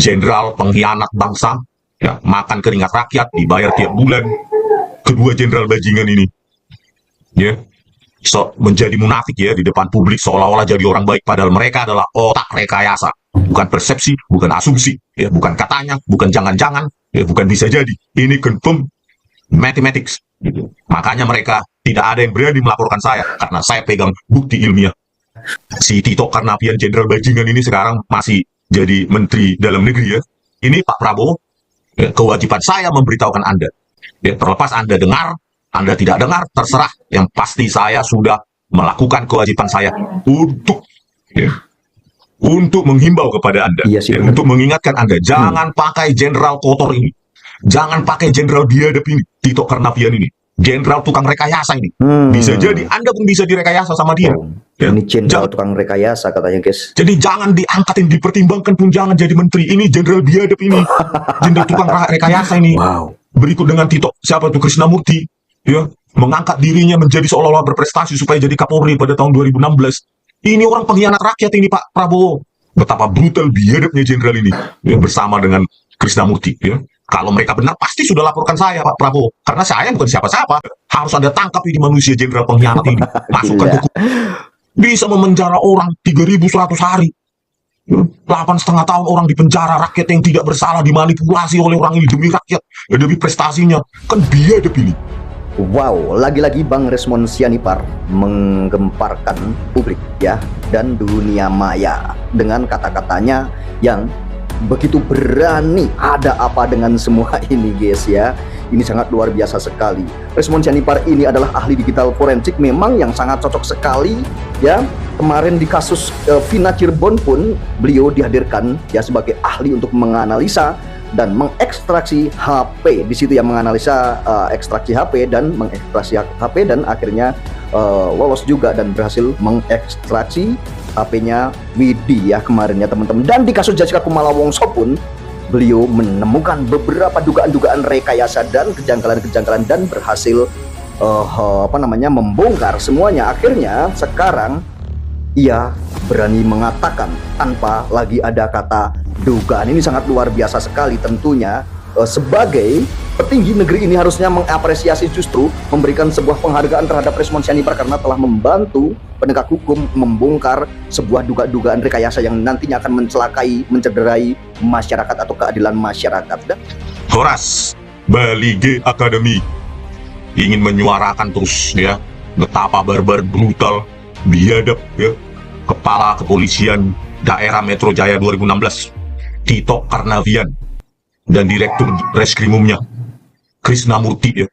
jenderal pengkhianat bangsa, ya, makan keringat rakyat, dibayar tiap bulan. Kedua jenderal bajingan ini, ya, menjadi munafik ya di depan publik seolah-olah jadi orang baik, padahal mereka adalah otak rekayasa, bukan persepsi, bukan asumsi, ya, bukan katanya, bukan jangan-jangan, ya, bukan bisa jadi. Ini confirm mathematics. Gitu. Makanya mereka tidak ada yang berani melaporkan saya karena saya pegang bukti ilmiah. Si Tito Karnavian jenderal bajingan ini sekarang masih jadi menteri dalam negeri ya. Ini Pak Prabowo, ya, kewajiban saya memberitahukan Anda. Ya, terlepas Anda dengar, Anda tidak dengar, terserah. Yang pasti saya sudah melakukan kewajiban saya untuk, ya, untuk menghimbau kepada Anda, iya sih, ya, untuk mengingatkan Anda, jangan pakai jenderal kotor ini. Jangan pakai jenderal biadab ini, Tito Karnavian ini. Jenderal tukang rekayasa ini. Bisa jadi Anda pun bisa direkayasa sama dia. Ya. Ini jenderal tukang rekayasa katanya, guys. Jadi jangan diangkatin, dipertimbangkan pun jangan jadi menteri. Ini jenderal biadab ini. Jenderal tukang rekayasa ini. Wow. Berikut dengan Tito, siapa itu, Krisnamurti, ya, mengangkat dirinya menjadi seolah-olah berprestasi supaya jadi Kapolri pada tahun 2016. Ini orang pengkhianat rakyat ini Pak Prabowo. Betapa brutal biadabnya jenderal ini, ya, bersama dengan Krisnamurti. Ya. Kalau mereka benar pasti sudah laporkan saya Pak Prabowo, karena saya bukan siapa-siapa. Harus Anda tangkap ini manusia jenderal pengkhianat ini. Masukkan hukum. Bisa memenjara orang 3.100 hari. 8,5 tahun orang di penjara, rakyat yang tidak bersalah dimanipulasi oleh orang ini demi rakyat, ya, demi prestasinya. Kan biadab ini. Wow, lagi-lagi Bang Resmond Sianipar menggemparkan publik ya dan dunia maya dengan kata-katanya yang begitu berani. Ada apa dengan semua ini, guys ya? Ini sangat luar biasa sekali. Resmond Sianipar ini adalah ahli digital forensik memang yang sangat cocok sekali ya. Kemarin di kasus Vina Cirebon pun beliau dihadirkan ya sebagai ahli untuk menganalisa dan mengekstraksi HP. Di situ yang menganalisa ekstraksi HP dan mengekstraksi HP dan akhirnya lolos juga dan berhasil mengekstraksi HP-nya Widi ya kemarin ya teman-teman. Dan di kasus Jessica Kumala Wongso pun beliau menemukan beberapa dugaan-dugaan rekayasa dan kejanggalan-kejanggalan dan berhasil membongkar semuanya. Akhirnya sekarang ia berani mengatakan tanpa lagi ada kata dugaan. Ini sangat luar biasa sekali tentunya. Sebagai petinggi negeri ini harusnya mengapresiasi, justru memberikan sebuah penghargaan terhadap Resmond Sianipar karena telah membantu penegak hukum membongkar sebuah dugaan rekayasa yang nantinya akan mencelakai, mencederai masyarakat atau keadilan masyarakat. Horas Bali G Academy ingin menyuarakan terus ya betapa barbar, brutal, biadab ya Kepala Kepolisian Daerah Metro Jaya 2016 Tito Karnavian dan Direktur Reskrimumnya Krisnamurti ya.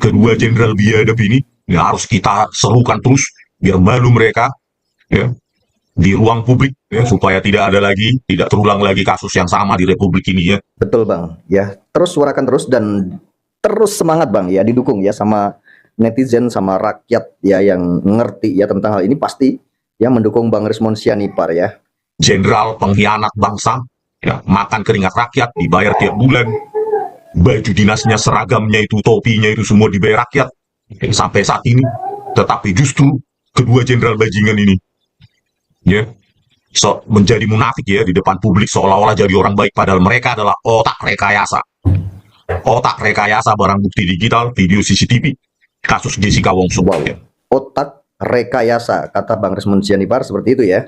Kedua jenderal biadab ini ya harus kita serukan terus biar malu mereka ya di ruang publik ya, supaya tidak terulang lagi kasus yang sama di Republik ini ya. Betul Bang ya, terus suarakan terus dan terus semangat Bang ya, didukung ya sama netizen sama rakyat ya yang ngerti ya tentang hal ini, pasti ya mendukung Bang Resmond Sianipar ya. Jenderal pengkhianat bangsa, ya, makan keringat rakyat, dibayar tiap bulan, baju dinasnya, seragamnya itu, topinya itu semua dibayar rakyat sampai saat ini. Tetapi justru kedua jenderal bajingan ini ya menjadi munafik ya di depan publik seolah-olah jadi orang baik, padahal mereka adalah otak rekayasa. Otak rekayasa, barang bukti digital, video CCTV, kasus Jessica Wongso. Wow. Ya. Otak rekayasa, kata Bang Resmond Sianipar seperti itu ya.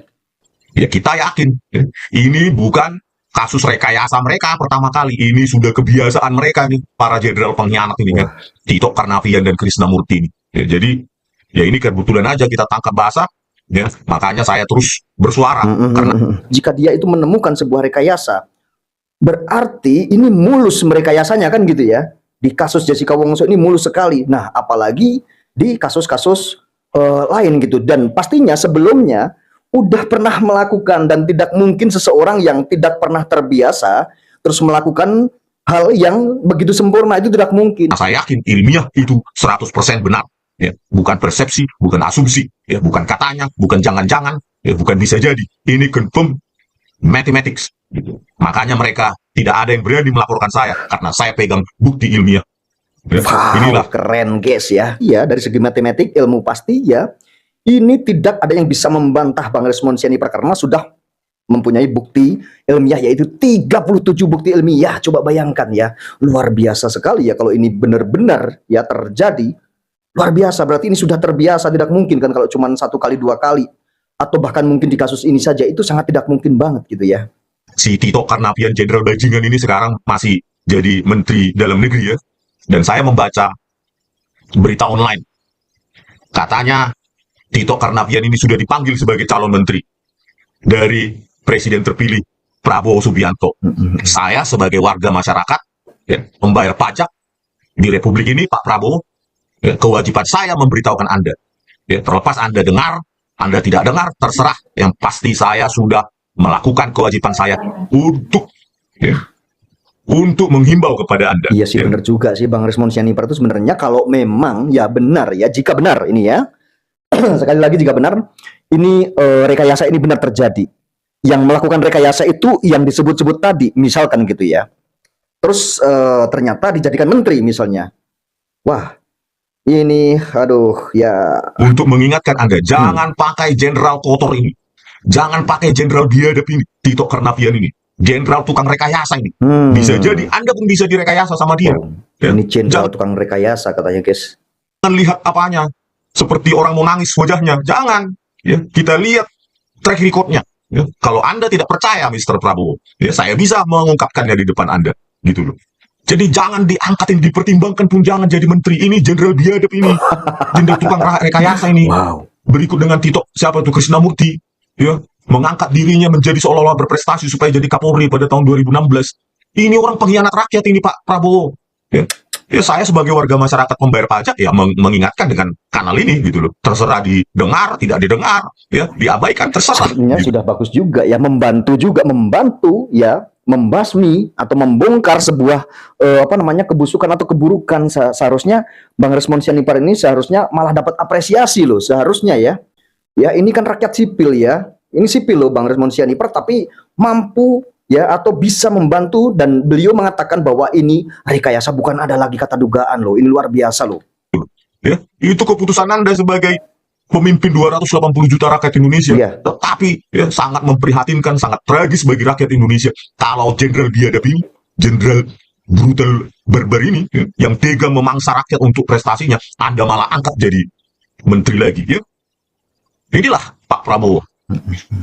Ya kita yakin ya, ini bukan kasus rekayasa mereka pertama kali, ini sudah kebiasaan mereka nih, para jenderal pengkhianat ini kan, Tito Karnavian dan Krisnamurti ini. Ya, jadi ya ini kebetulan aja kita tangkap basah ya, makanya saya terus bersuara. Karena jika dia itu menemukan sebuah rekayasa, berarti ini mulus merekayasanya kan gitu ya. Di kasus Jessica Wongso ini mulus sekali. Nah apalagi di kasus-kasus lain gitu, dan pastinya sebelumnya udah pernah melakukan, dan tidak mungkin seseorang yang tidak pernah terbiasa terus melakukan hal yang begitu sempurna, itu tidak mungkin. Saya yakin ilmiah itu 100% benar ya, bukan persepsi, bukan asumsi ya, bukan katanya, bukan jangan-jangan ya, bukan bisa jadi. Ini confirm mathematics gitu. Makanya mereka tidak ada yang berani melaporkan saya karena saya pegang bukti ilmiah. Wow, inilah keren guys ya. Iya, dari segi matematik, ilmu pasti ya. Ini tidak ada yang bisa membantah Bang Resmond Sianipar karena sudah mempunyai bukti ilmiah, yaitu 37 bukti ilmiah. Coba bayangkan ya, luar biasa sekali ya kalau ini benar-benar ya terjadi. Luar biasa, berarti ini sudah terbiasa, tidak mungkin kan kalau cuma 1 kali 2 kali, atau bahkan mungkin di kasus ini saja itu sangat tidak mungkin banget gitu ya. Si Tito Karnavian Jenderal Bajingan ini sekarang masih jadi Menteri Dalam Negeri ya. Dan saya membaca berita online. Katanya Tito Karnavian ini sudah dipanggil sebagai calon menteri dari Presiden terpilih Prabowo Subianto. Saya sebagai warga masyarakat ya, membayar pajak di Republik ini, Pak Prabowo, ya, kewajiban saya memberitahukan Anda. Ya, terlepas Anda dengar, Anda tidak dengar, terserah. Yang pasti saya sudah melakukan kewajiban saya untuk menghimbau kepada Anda. Iya sih, benar juga sih Bang Resmond Sianipar itu sebenarnya kalau memang ya benar ya, jika benar ini ya, sekali lagi jika benar ini rekayasa ini benar terjadi. Yang melakukan rekayasa itu yang disebut-sebut tadi, misalkan gitu ya. Terus ternyata dijadikan menteri misalnya. Wah, ini aduh ya. Untuk mengingatkan Anda, jangan pakai jenderal kotor ini. Jangan pakai jenderal biadab ini, Tito Karnavian ini. Jenderal tukang rekayasa ini. Bisa jadi Anda pun bisa direkayasa sama dia. Ya. Ini jenderal tukang rekayasa katanya, guys. Jangan lihat apanya, seperti orang mau nangis wajahnya. Jangan. Ya, kita lihat track recordnya. Ya, kalau Anda tidak percaya Mr. Prabowo, ya saya bisa mengungkapkannya di depan Anda, gitu loh. Jadi jangan diangkatin, dipertimbangkan pun jangan jadi menteri. Ini jenderal biadab ini, jenderal tukang rekayasa ini. Wow. Berikut dengan Tito, siapa itu Krishnamurti, ya, mengangkat dirinya menjadi seolah-olah berprestasi supaya jadi Kapolri pada tahun 2016. Ini orang pengkhianat rakyat ini Pak Prabowo. Ya. Ya saya sebagai warga masyarakat membayar pajak ya mengingatkan dengan kanal ini gitu loh. Terserah didengar, tidak didengar, ya diabaikan terserah. Sebenarnya gitu. sudah bagus juga ya, membantu ya membasmi atau membongkar sebuah kebusukan atau keburukan. Seharusnya Bang Resmond Sianipar ini seharusnya malah dapat apresiasi loh, seharusnya ya. Ya ini kan rakyat sipil ya. Ini sipil loh Bang Resmond Sianipar, tapi mampu ya atau bisa membantu, dan beliau mengatakan bahwa ini rekayasa, bukan ada lagi kata dugaan loh. Ini luar biasa loh. Ya, itu keputusan Anda sebagai pemimpin 280 juta rakyat Indonesia. Iya. Tetapi ya, sangat memprihatinkan, sangat tragis bagi rakyat Indonesia kalau jenderal biadab ini, jenderal brutal barbar ini ya, yang tega memangsa rakyat untuk prestasinya, Anda malah angkat jadi menteri lagi ya. Inilah Pak Prabowo.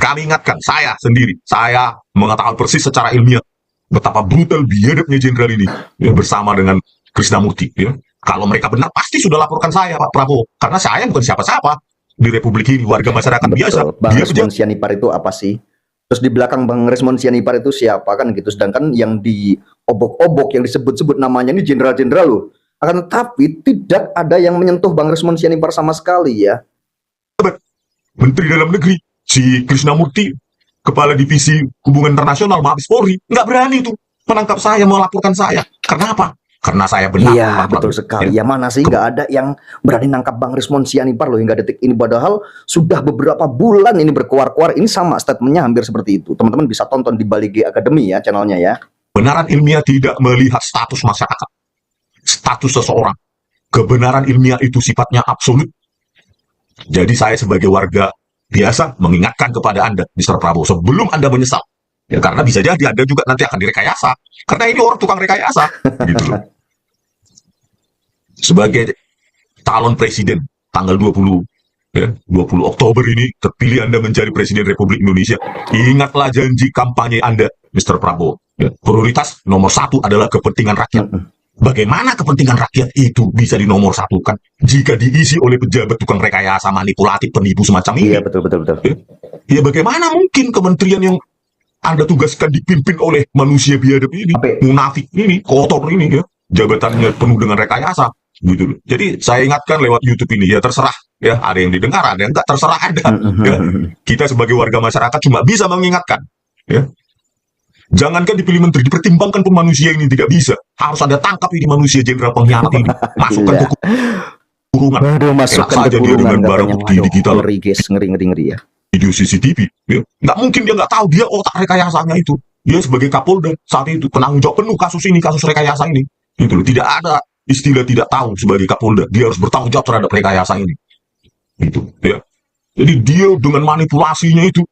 Kami ingatkan, saya sendiri, saya mengatakan persis secara ilmiah betapa brutal biadabnya jenderal ini ya, bersama dengan Krishnamurti ya. Kalau mereka benar pasti sudah laporkan saya Pak Prabowo, karena saya bukan siapa-siapa di Republik ini, warga masyarakat biasa. Bang Resmond Sianipar itu apa sih? Terus di belakang Bang Resmond Sianipar itu siapa kan gitu, sedangkan yang diobok-obok, yang disebut-sebut namanya ini jenderal-jenderal loh. Akan tetapi tidak ada yang menyentuh Bang Resmond Sianipar sama sekali ya. Menteri Dalam Negeri si Krishnamurti, Kepala Divisi Hubungan Internasional Mabes Polri, nggak berani tuh menangkap saya, melaporkan saya. Kenapa? Karena saya benar. Iya, betul sekali. Ya mana sih nggak ada yang berani nangkap Bang Resmond Sianipar loh hingga detik ini. Padahal sudah beberapa bulan ini berkuar-kuar. Ini sama statementnya hampir seperti itu. Teman-teman bisa tonton di Bali G Academy ya, channelnya ya. Kebenaran ilmiah tidak melihat status masyarakat, status seseorang. Kebenaran ilmiah itu sifatnya absolut. Jadi saya sebagai warga biasa mengingatkan kepada Anda, Mr. Prabowo, sebelum Anda menyesal. Ya, karena bisa jadi Anda juga nanti akan direkayasa. Karena ini orang tukang rekayasa. Gitu loh. Sebagai calon presiden, tanggal 20 Oktober ini, terpilih Anda menjadi Presiden Republik Indonesia. Ingatlah janji kampanye Anda, Mr. Prabowo. Ya, prioritas nomor 1 adalah kepentingan rakyat. Bagaimana kepentingan rakyat itu bisa dinomorsatukan jika diisi oleh pejabat tukang rekayasa, manipulatif, penipu semacam ini? Iya, betul. Ya bagaimana mungkin kementerian yang Anda tugaskan dipimpin oleh manusia biadab ini, munafik ini, kotor ini ya, jabatannya penuh dengan rekayasa, gitu loh. Jadi saya ingatkan lewat YouTube ini, ya terserah ya, ada yang didengar, ada yang enggak, terserah Anda. Ya. Kita sebagai warga masyarakat cuma bisa mengingatkan, ya. Jangankan dipilih menteri, dipertimbangkan pun manusia ini tidak bisa. Harus Anda tangkap ini manusia jenderal pengkhianat ini. Masukkan ke kurungan. Aduh, masukkan ke kurungan dengan barang bukti digital. Ngeri guys, ngeri ya. Video CCTV. Ya. Nggak mungkin dia nggak tahu dia otak rekayasanya itu. Dia sebagai Kapolda saat itu penanggung jawab penuh kasus ini, kasus rekayasa ini. Gitu loh. Tidak ada istilah tidak tahu sebagai Kapolda. Dia harus bertanggung jawab terhadap rekayasa ini. Gitu. Ya. Jadi dia dengan manipulasinya itu,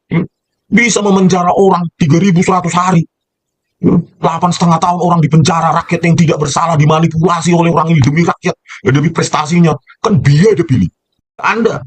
bisa memenjara orang 3.100 hari. 8,5 tahun orang di penjara, rakyat yang tidak bersalah dimanipulasi oleh orang ini demi rakyat, demi prestasinya. Kan biadab ini. Anda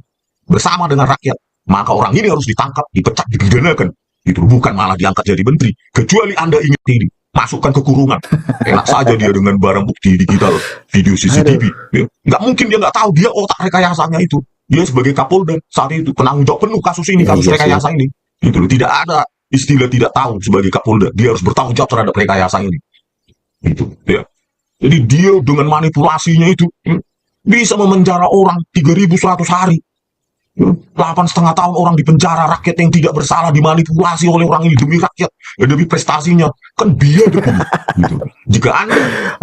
bersama dengan rakyat, maka orang ini harus ditangkap, dipecat, dipidanakan. Itu bukan malah diangkat jadi menteri. Kecuali Anda ingin ini, masukkan ke kurungan. Enak saja dia dengan barang bukti digital, video CCTV. Ya. Nggak mungkin dia nggak tahu dia otak rekayasanya itu. Dia sebagai Kapolda saat itu penanggung jawab penuh kasus ini, kasus rekayasa ini. Itu loh, tidak ada istilah tidak tahu sebagai Kapolda. Dia harus bertanggung jawab terhadap rekayasa ini. Itu ya. Jadi dia dengan manipulasinya itu bisa memenjara orang 3.100 hari. 8,5 tahun orang di penjara, rakyat yang tidak bersalah dimanipulasi oleh orang ini demi rakyat, demi prestasinya. Kan biadab ini. Gitu. Jika Anda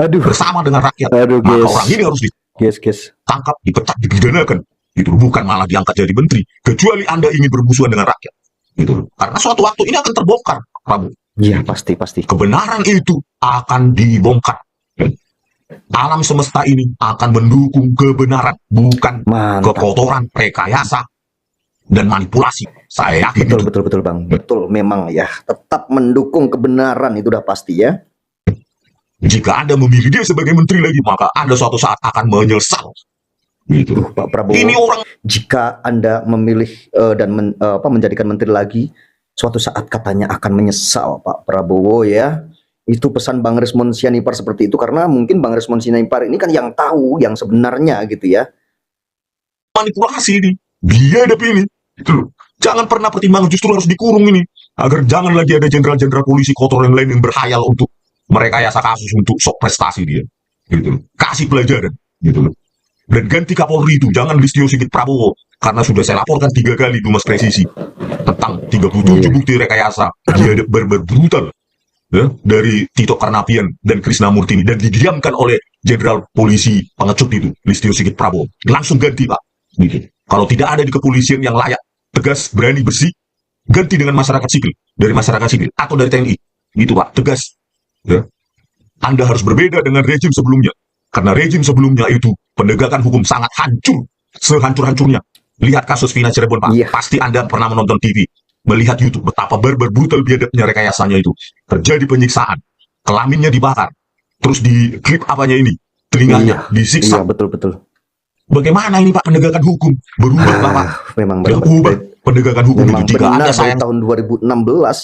bersama dengan rakyat, maka orang ini harus ditangkap, dipecat, dipidanakan. Itu bukan malah diangkat jadi menteri. Kecuali Anda ingin bermusuhan dengan rakyat. Gitu. Karena suatu waktu ini akan terbongkar, Prabu. Iya, pasti. Kebenaran itu akan dibongkar. Alam semesta ini akan mendukung kebenaran, bukan kekotoran, rekayasa, dan manipulasi. Saya yakin betul Bang. Betul, memang ya. Tetap mendukung kebenaran, itu udah pasti ya. Jika Anda memilih dia sebagai menteri lagi, maka Anda suatu saat akan menyesal. Gitu. Pak Prabowo, ini orang, jika Anda memilih dan menjadikan menteri lagi, suatu saat katanya akan menyesal, Pak Prabowo ya. Itu pesan Bang Resmond Sianipar seperti itu, karena mungkin Bang Resmond Sianipar ini kan yang tahu yang sebenarnya gitu ya. Manipulasi ini, biadab ini, itu loh. Jangan pernah pertimbangan, justru harus dikurung ini, agar jangan lagi ada jenderal-jenderal polisi kotor yang lain yang berhayal untuk merekayasa kasus untuk sok prestasi dia. Gitu loh. Kasih pelajaran, gitu loh. Dan ganti Kapolri itu, jangan Listio Sigit Prabowo, karena sudah saya laporkan 3 kali di Mas Presisi tentang 37 bukti rekayasa biadab brutal. Ya, dari Tito Karnavian dan Krisnamurti dan didiamkan oleh jenderal polisi pengecut itu, Listio Sigit Prabowo. Langsung ganti, Pak. Gitu. Kalau tidak ada di kepolisian yang layak, tegas, berani, bersih, ganti dengan masyarakat sipil, dari masyarakat sipil atau dari TNI. Gitu, Pak, tegas. Ya. Anda harus berbeda dengan rejim sebelumnya, karena rejim sebelumnya itu penegakan hukum sangat hancur, sehancur-hancurnya. Lihat kasus Vina Cirebon, Pak. Iya. Pasti Anda pernah menonton TV. Melihat YouTube betapa brutal biadabnya rekayasanya itu. Terjadi penyiksaan, kelaminnya dibakar, terus di klip apanya ini, telinganya disiksa. Iya, betul. Bagaimana ini Pak penegakan hukum? Berubah Pak. Memang penegakan hukum memang itu jika Anda sayang. Tahun 2016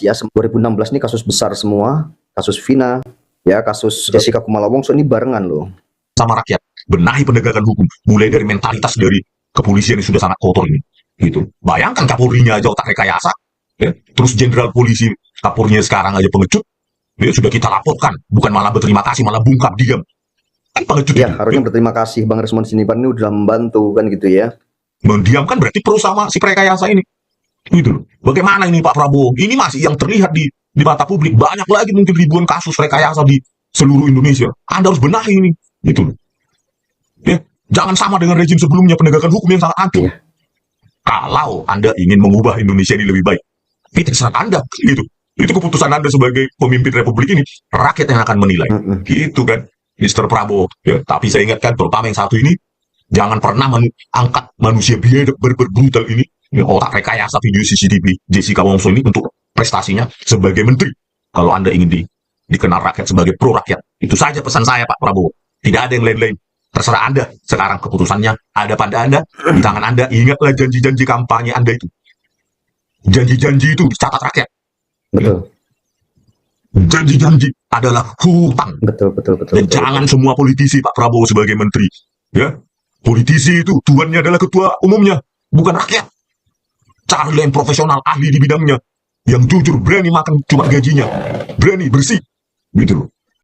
ya, 2016 ini kasus besar semua, kasus Vina, ya kasus Jessica Kumala Wongso ini barengan loh. Sama rakyat, benahi penegakan hukum, mulai dari mentalitas dari kepolisian yang sudah sangat kotor ini. Gitu. Bayangkan Kapolrinya aja otak rekayasa. Ya, terus jenderal polisi Kapolrinya sekarang aja pengecut, ya, sudah kita laporkan, bukan malah berterima kasih, malah bungkam diam. Kan pengecut ya, itu. harusnya berterima kasih Bang Resmond Sianipar ini udah membantu kan gitu ya. Mendiamkan berarti pro sama si rekayasa ini. Gitu loh. Bagaimana ini Pak Prabowo? Ini masih yang terlihat di mata publik. Banyak lagi mungkin ribuan kasus rekayasa di seluruh Indonesia. Anda harus benahi ini. Gitu loh. Ya, jangan sama dengan rejim sebelumnya, penegakan hukum yang sangat hancur. Ya. Kalau Anda ingin mengubah Indonesia ini lebih baik, itu terserah Anda, gitu. Itu keputusan Anda sebagai pemimpin Republik ini, rakyat yang akan menilai. Gitu kan, Mr. Prabowo. Ya, tapi saya ingatkan, terutama yang satu ini, jangan pernah angkat manusia biadab brutal ini, ya, otak rekayasa video CCTV Jessica Wongso ini untuk prestasinya sebagai menteri. Kalau Anda ingin dikenal rakyat sebagai pro rakyat, itu saja pesan saya Pak Prabowo. Tidak ada yang lain-lain. Terserah Anda. Sekarang keputusannya ada pada Anda, di tangan Anda. Ingatlah janji-janji kampanye Anda itu. Janji-janji itu dicatat rakyat. Betul. Janji-janji adalah hutang. Betul. Dan jangan semua politisi Pak Prabowo sebagai menteri. Ya, politisi itu tuannya adalah ketua umumnya, bukan rakyat. Carilah yang profesional, ahli di bidangnya, yang jujur, berani makan cuma gajinya, berani bersih, gitu loh.